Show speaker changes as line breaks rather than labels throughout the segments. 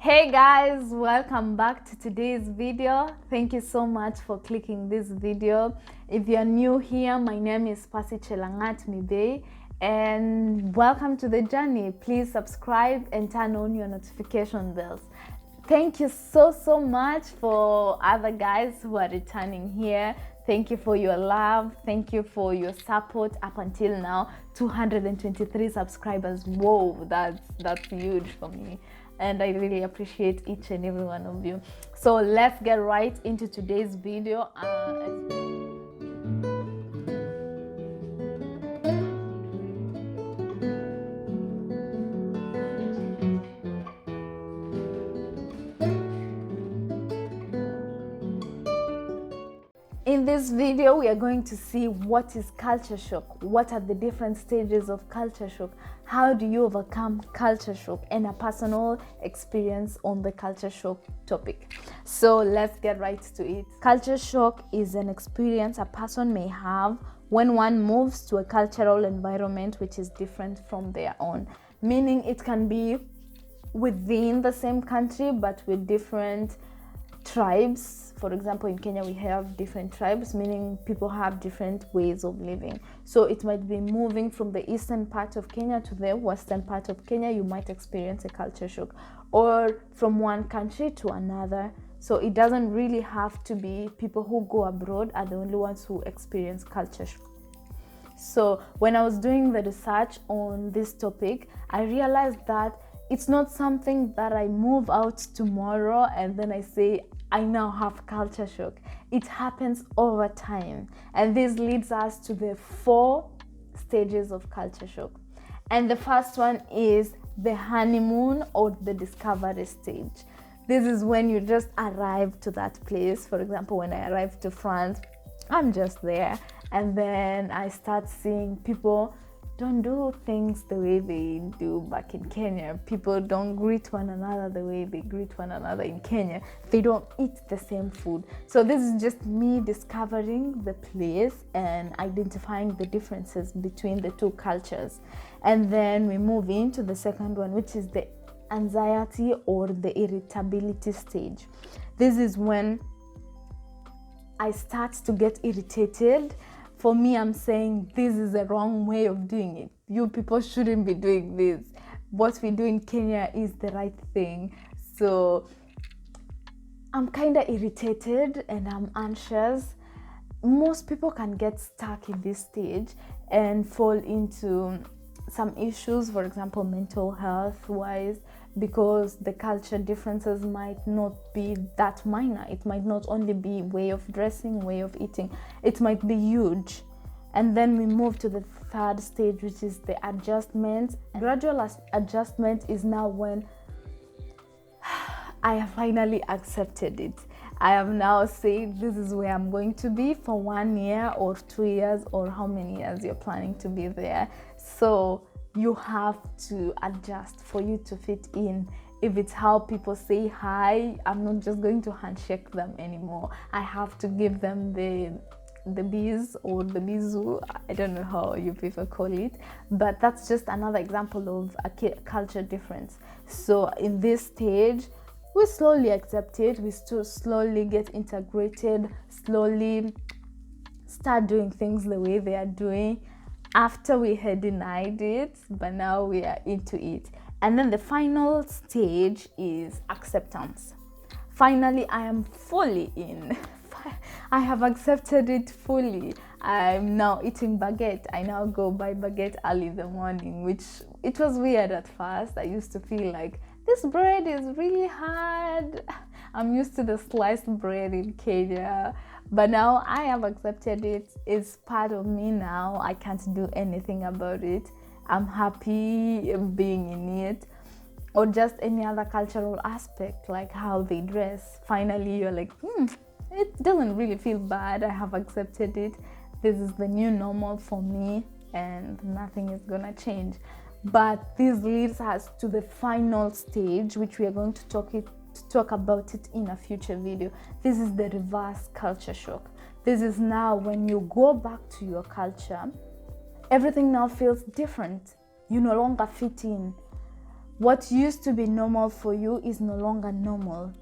Hey guys, welcome back to today's video. Thank you so much for clicking this video. If you're new here, my name is Pasi Chelangat Mibei and welcome to the journey. Please subscribe and turn on your notification bells. Thank you so much for other guys who are returning here. Thank you for your love. Thank you for your support up until now. 223 subscribers. Whoa, that's huge for me. And I really appreciate each and every one of you. So let's get right into today's video. In this video, we are going to see what is culture shock, what are the different stages of culture shock, how do you overcome culture shock, and a personal experience on the culture shock topic. So let's get right to it. Culture shock is an experience a person may have when one moves to a cultural environment which is different from their own, meaning it can be within the same country but with different tribes. For example, in Kenya we have different tribes, meaning people have different ways of living. So it might be moving from the eastern part of Kenya to the western part of Kenya, you might experience a culture shock, or from one country to another. So it doesn't really have to be people who go abroad are the only ones who experience culture shock. So when I was doing the research on this topic, I realized that it's not something that I move out tomorrow and then I say, I now have culture shock. It happens over time. And this leads us to the 4 stages of culture shock. And the first one is the honeymoon or the discovery stage. This is when you just arrive to that place. For example, when I arrived to France, I'm just there. And then I start seeing people don't do things the way they do back in Kenya. People don't greet one another the way they greet one another in Kenya. They don't eat the same food. So this is just me discovering the place and identifying the differences between the two cultures. And then we move into the second one, which is the anxiety or the irritability stage. This is when I start to get irritated. For me, I'm saying this is the wrong way of doing it. You people shouldn't be doing this. What we do in Kenya is the right thing. So I'm kind of irritated and I'm anxious. Most people can get stuck in this stage and fall into some issues, for example, mental health wise, because the culture differences might not be that minor. It might not only be way of dressing, way of eating. It might be huge. And then we move to the third stage, which is the adjustment. Gradual adjustment is now when I have finally accepted it. I have now said this is where I'm going to be for 1 year or 2 years or how many years you're planning to be there. So you have to adjust for you to fit in. If it's how people say hi, I'm not just going to handshake them anymore. I have to give them the bees or the bizu. I don't know how you people call it, but that's just another example of a culture difference. So in this stage, we slowly accept it. We still slowly get integrated, slowly start doing things the way they are doing. After we had denied it, but now we are into it. And then the final stage is acceptance. Finally, I am fully in. I have accepted it fully. I'm now eating baguette. I now go buy baguette early in the morning, which it was weird at first. I used to feel like this bread is really hard. I'm used to the sliced bread in Kenya. But now I have accepted it. It's part of me now. I can't do anything about it. I'm happy being in it. Or just any other cultural aspect, like how they dress. Finally, you're like, it doesn't really feel bad. I have accepted it. This is the new normal for me and nothing is gonna change. But this leads us to the final stage, which we are going to talk about it in a future video. This is the reverse culture shock. This is now when you go back to your culture, everything now feels different. You no longer fit in. What used to be normal for you is no longer normal.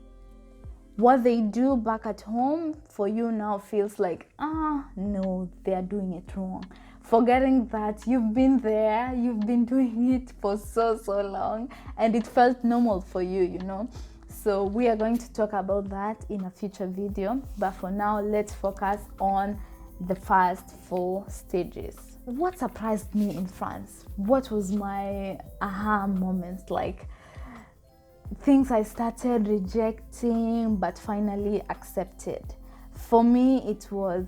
What they do back at home for you now feels like, no, they are doing it wrong. Forgetting that you've been there, you've been doing it for so long, and it felt normal for you, you know. So we are going to talk about that in a future video. But for now, let's focus on the first 4 stages. What surprised me in France? What was my aha moments? Like, things I started rejecting but finally accepted. For me, it was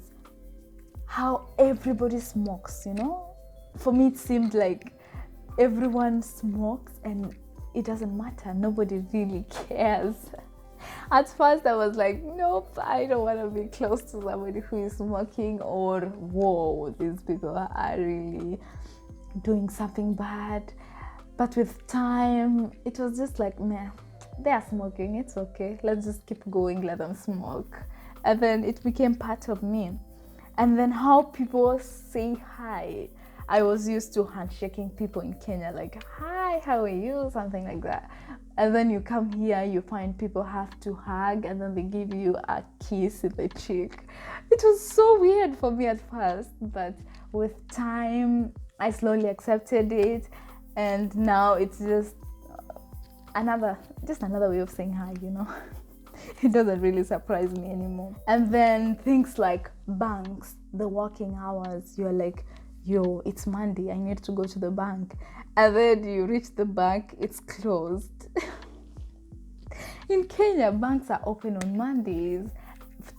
how everybody smokes, you know? For me, it seemed like everyone smokes and it doesn't matter. Nobody really cares. At first, I was like, nope, I don't want to be close to somebody who is smoking, or whoa, these people are really doing something bad. But with time, it was just like, man, they are smoking, it's okay. Let's just keep going, let them smoke. And then it became part of me. And then how people say hi. I was used to handshaking people in Kenya, like, hi, how are you? Something like that. And then you come here, you find people have to hug, and then they give you a kiss in the cheek. It was so weird for me at first, but with time, I slowly accepted it. And now it's just another way of saying hi, you know. It doesn't really surprise me anymore. And then things like banks, the working hours, you're like, yo, it's Monday, I need to go to the bank. And then you reach the bank, it's closed. In Kenya, banks are open on Mondays,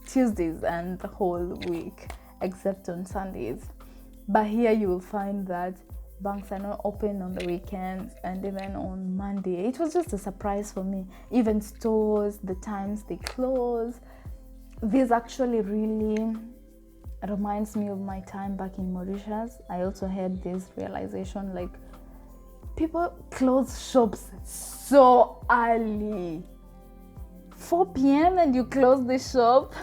Tuesdays, and the whole week, except on Sundays. But here you will find that banks are not open on the weekends and even on Monday. It was just a surprise for me. Even stores, the times they close. This actually really reminds me of my time back in Mauritius. I also had this realization, like, people close shops so early. 4 p.m. and you close the shop.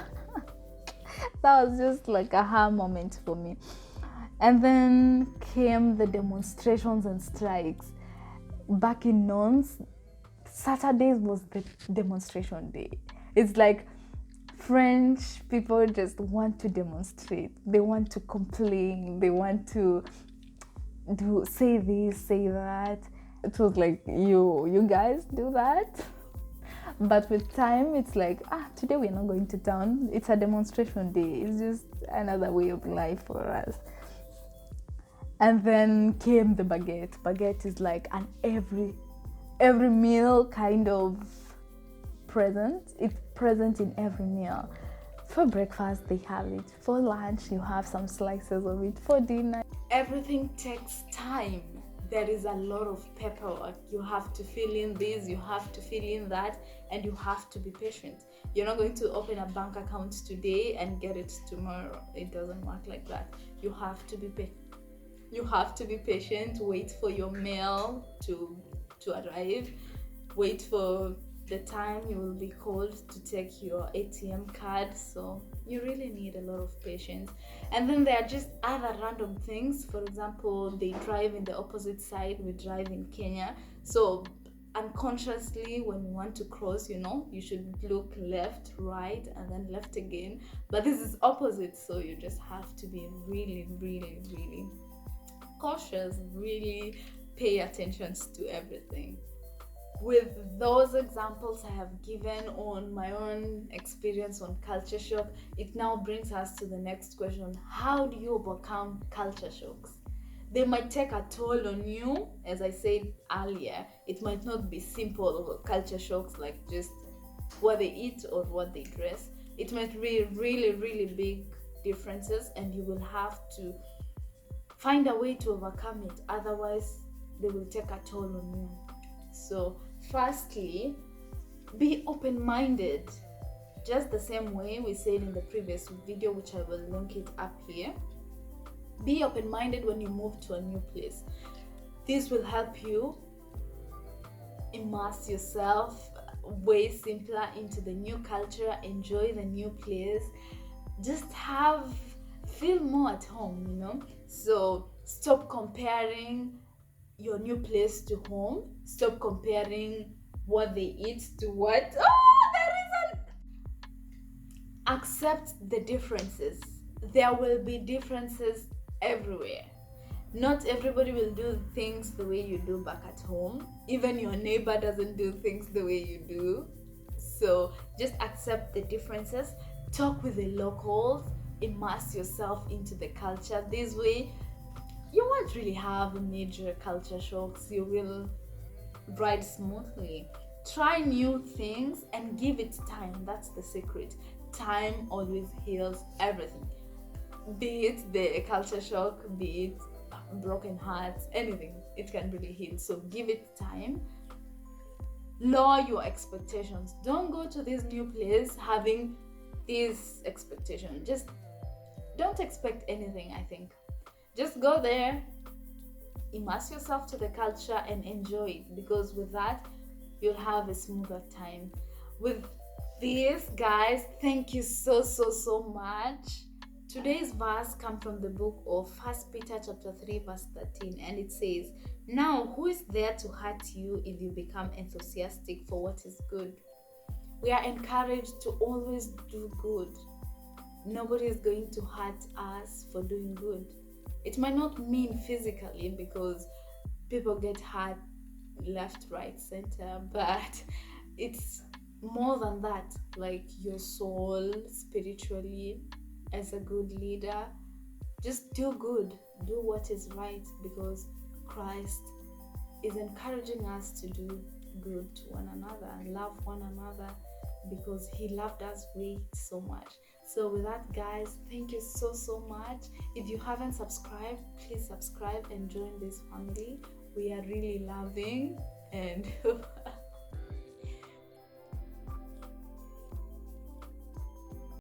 That was just like a aha moment for me. And then came the demonstrations and strikes. Back in Nons, Saturdays was the demonstration day. It's like French people just want to demonstrate. They want to complain. They want to say this, say that. It was like, you guys do that? But with time, it's like, today we're not going to town. It's a demonstration day. It's just another way of life for us. And then came the baguette. Baguette is like an every meal kind of present. It's present in every meal. For breakfast, they have it. For lunch, you have some slices of it. For dinner, everything takes time. There is a lot of paperwork. You have to fill in this, you have to fill in that, and you have to be patient. You're not going to open a bank account today and get it tomorrow. It doesn't work like that. You have to be patient. You have to be patient, wait for your mail to arrive, wait for the time you will be called to take your ATM card. So you really need a lot of patience. And then there are just other random things. For example, they drive in the opposite side, we drive in Kenya. So unconsciously, when you want to cross, you know, you should look left, right, and then left again. But this is opposite, so you just have to be really, really, really cautious, really pay attention to everything. With those examples I have given on my own experience on culture shock, it now brings us to the next question. How do you overcome culture shocks? They might take a toll on you. As I said earlier, it might not be simple culture shocks like just what they eat or what they dress. It might be really, really big differences, and you will have to find a way to overcome it. Otherwise, they will take a toll on you. So firstly, be open-minded. Just the same way we said in the previous video, which I will link it up here. Be open-minded when you move to a new place. This will help you immerse yourself way simpler into the new culture, enjoy the new place, just feel more at home, you know. So stop comparing your new place to home. Stop comparing what they eat to what. Oh, there is an. Accept the differences. There will be differences everywhere. Not everybody will do things the way you do back at home. Even your neighbor doesn't do things the way you do. So just accept the differences. Talk with the locals. Immerse yourself into the culture. This way, you won't really have major culture shocks. You will ride smoothly. Try new things and give it time. That's the secret. Time always heals everything. Be it the culture shock, be it broken hearts, anything, it can really heal. So give it time. Lower your expectations. Don't go to this new place having this expectation. Just don't expect anything, I think. Just go there, immerse yourself to the culture and enjoy it, because with that you'll have a smoother time. With this, guys, thank you so much. Today's verse comes from the book of 1 Peter chapter 3 verse 13, and it says, "Now who is there to hurt you if you become enthusiastic for what is good?" We are encouraged to always do good. Nobody is going to hurt us for doing good. It might not mean physically, because people get hurt left, right, center, but it's more than that, like your soul, spiritually, as a good leader. Just do good, do what is right, because Christ is encouraging us to do good to one another and love one another, because he loved us way so much. So with that, guys, thank you so much. If you haven't subscribed, please subscribe and join this family. We are really loving and